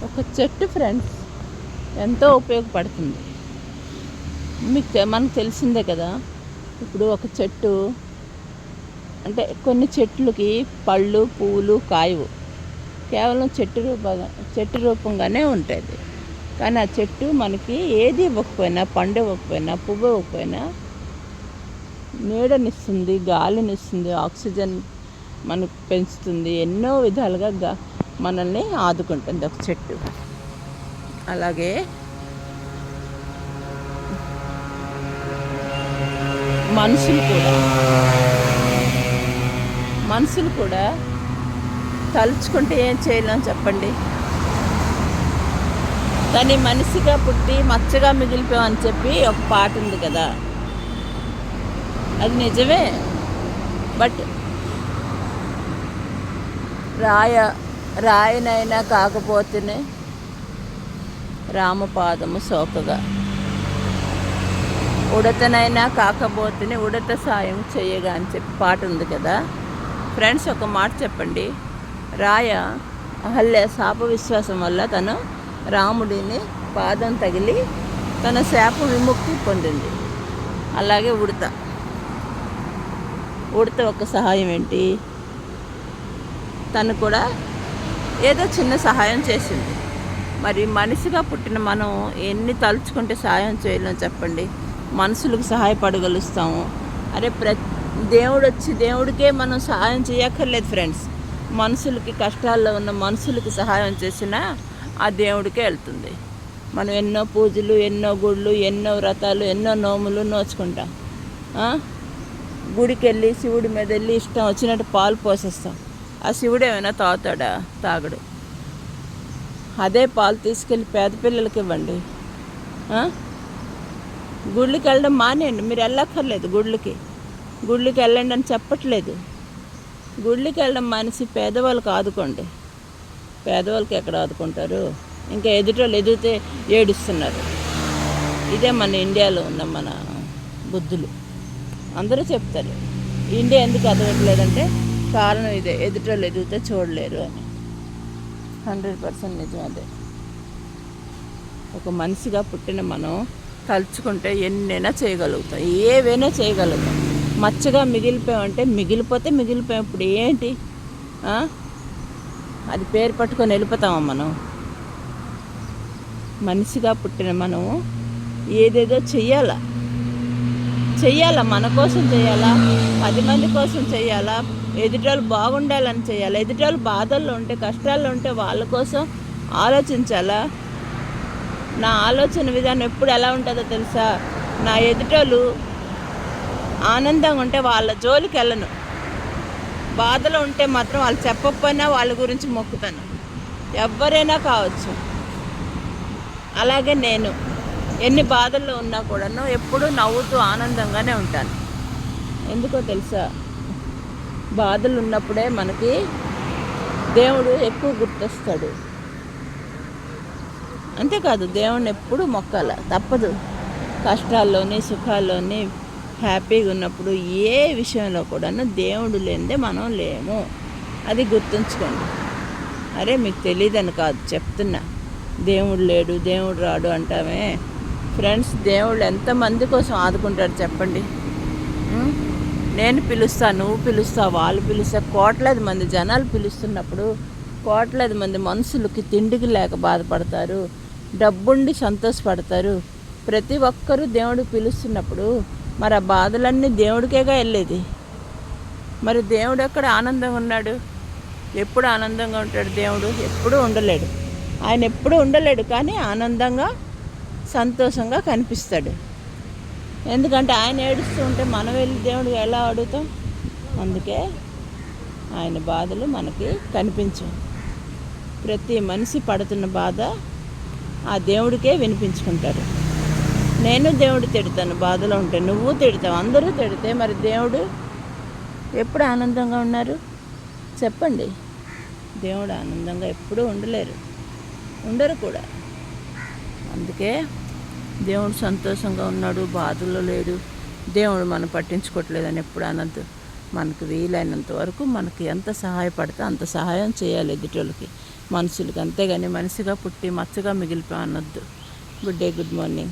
ఒక చెట్టు ఫ్రెండ్స్ ఎంతో ఉపయోగపడుతుంది. మనకు తెలిసిందే కదా. ఇప్పుడు ఒక చెట్టు అంటే కొన్ని చెట్లకి పళ్ళు పువ్వులు కాయవు, కేవలం చెట్టు రూపంగానే ఉంటుంది. కానీ ఆ చెట్టు మనకి ఏది ఇవ్వకపోయినా, పండు ఇవ్వకపోయినా, పువ్వు ఇవ్వకపోయినా నీడనిస్తుంది, గాలినిస్తుంది, ఆక్సిజన్ మనకు పెంచుతుంది, ఎన్నో విధాలుగా మనల్ని ఆదుకుంటుంది ఒక చెట్టు. అలాగే మనుషులు కూడా తలుచుకుంటే ఏం చేయలేం చెప్పండి. దాన్ని మనిషిగా పుట్టి మచ్చగా మిగిలిపోయామని చెప్పి ఒక పాట ఉంది కదా, అది నిజమే. బట్ రాయనైనా కాకపోతేనే రామపాదము సోకగా, ఉడతనైనా కాకపోతేనే ఉడత సాయం చేయగా అని చెప్పి పాట ఉంది కదా ఫ్రెండ్స్. ఒక మాట చెప్పండి. రాయ అహల్య శాప విశ్వాసం వల్ల తను రాముడిని పాదం తగిలి తన శాప విముక్తి పొందింది. అలాగే ఉడత ఒక సహాయం ఏంటి, తను కూడా ఏదో చిన్న సహాయం చేసింది. మరి మనిషిగా పుట్టిన మనం ఎన్ని తలుచుకుంటే సహాయం చేయలేం చెప్పండి. మనుషులకు సహాయపడగలుస్తాము. అరే దేవుడికే మనం సహాయం చేయక్కర్లేదు ఫ్రెండ్స్. మనుషులకి, కష్టాల్లో ఉన్న మనుషులకి సహాయం చేసినా ఆ దేవుడికే వెళ్తుంది. మనం ఎన్నో పూజలు, ఎన్నో గుళ్ళు, ఎన్నో వ్రతాలు, ఎన్నో నోములు నోచుకుంటాం. గుడికి వెళ్ళి శివుడి మీద వెళ్ళి ఇష్టం వచ్చినట్టు పాలు పోసేస్తాం. ఆ శివుడు ఏమైనా తాగుతాడా? తాగడు. అదే పాలు తీసుకెళ్ళి పేద పిల్లలకి ఇవ్వండి. గుళ్ళకి వెళ్ళడం మానేయండి. మీరు వెళ్ళక్కర్లేదు గుళ్ళకి వెళ్ళండి అని చెప్పట్లేదు. గుళ్ళకి వెళ్ళడం మానేసి పేదవాళ్ళకి ఆదుకోండి. పేదవాళ్ళకి ఎక్కడ ఆదుకుంటారు? ఇంకా ఎదుటోళ్ళు ఎదిగితే ఏడుస్తున్నారు. ఇదే మన ఇండియాలో ఉన్న మన బుద్ధులు. అందరూ చెప్తారు ఇండియా ఎందుకు ఎదగట్లేదంటే కారణం ఇదే, ఎదుటోళ్ళు ఎదిగితే చూడలేరు అని. 100% నిజం అదే. ఒక మనిషిగా పుట్టిన మనం తలుచుకుంటే ఎన్నైనా చేయగలుగుతాం, ఏవైనా చేయగలుగుతాం. మచ్చగా మిగిలిపోయామంటే మిగిలిపోయాం. ఇప్పుడు ఏంటి, అది పేరు పట్టుకొని వెళ్ళిపోతామా మనం? మనిషిగా పుట్టిన మనం ఏదేదో చెయ్యాలా, మన కోసం చేయాలా, 10 మంది కోసం చేయాలా, ఎదుటోళ్ళు బాగుండాలని చేయాలా, ఎదుటోళ్ళు బాధల్లో ఉంటే, కష్టాల్లో ఉంటే వాళ్ళ కోసం ఆలోచించాలా. నా ఆలోచన విధానం ఎప్పుడు ఎలా ఉంటుందో తెలుసా? నా ఎదుటోళ్ళు ఆనందంగా ఉంటే వాళ్ళ జోలికి వెళ్ళను, బాధలో ఉంటే మాత్రం వాళ్ళు చెప్పకపోయినా వాళ్ళ గురించి మొక్కుతాను, ఎవరైనా కావచ్చు. అలాగే నేను ఎన్ని బాధల్లో ఉన్నా కూడాను ఎప్పుడూ నవ్వుతూ ఆనందంగానే ఉంటాను. ఎందుకో తెలుసా? బాధలు ఉన్నప్పుడే మనకి దేవుడు ఎక్కువ గుర్తొస్తాడు. అంతేకాదు, దేవుడిని ఎప్పుడు మొక్కాల, తప్పదు. కష్టాల్లోని సుఖాల్లోని హ్యాపీగా ఉన్నప్పుడు ఏ విషయంలో కూడాను దేవుడు లేనిదే మనం లేము. అది గుర్తుంచుకోండి. అరే మీకు తెలియదని కాదు చెప్తున్నా. దేవుడు లేడు, దేవుడు రాడు అంటామే ఫ్రెండ్స్. దేవుడు ఎంతమంది కోసం ఆదుకుంటాడు చెప్పండి. నేను పిలుస్తా, నువ్వు పిలుస్తా, వాళ్ళు పిలుస్తా, కోట్లాది మంది జనాలు పిలుస్తున్నప్పుడు కోట్లాది మంది మనుషులకి తిండికి లేక బాధపడతారు, డబ్బుండి సంతోషపడతారు. ప్రతి ఒక్కరూ దేవుడు పిలుస్తున్నప్పుడు మరి ఆ బాధలన్నీ దేవుడికేగా వెళ్ళేది. మరి దేవుడు ఎక్కడ ఆనందంగా ఉన్నాడు? ఎప్పుడు ఆనందంగా ఉంటాడు దేవుడు? ఎప్పుడూ ఉండలేడు. ఆయన ఎప్పుడూ ఉండలేడు, కానీ ఆనందంగా సంతోషంగా కనిపిస్తాడు. ఎందుకంటే ఆయన ఏడుస్తూ ఉంటే మనం వెళ్ళి దేవుడు ఎలా అడుగుతాం? అందుకే ఆయన బాధలు మనకి కనిపించవు. ప్రతి మనిషి పడుతున్న బాధ ఆ దేవుడికే వినిపించుకుంటారు. నేను దేవుడు తిడతాను బాధలో ఉంటే, నువ్వు తిడతావు, అందరూ తిడితే మరి దేవుడు ఎప్పుడు ఆనందంగా ఉన్నారు చెప్పండి? దేవుడు ఆనందంగా ఎప్పుడూ ఉండరు కూడా. అందుకే దేవుడు సంతోషంగా ఉన్నాడు, బాధల్లో లేడు, దేవుడు మనం పట్టించుకోవట్లేదని ఎప్పుడు అనద్దు. మనకు వీలైనంత వరకు మనకి ఎంత సహాయపడితే అంత సహాయం చేయాలి ఎదుటోళ్ళకి. మనుషులకి. అంతేగాని మనిషిగా పుట్టి మచ్చగా మిగిలిపోయి అనొద్దు. Good day, good morning.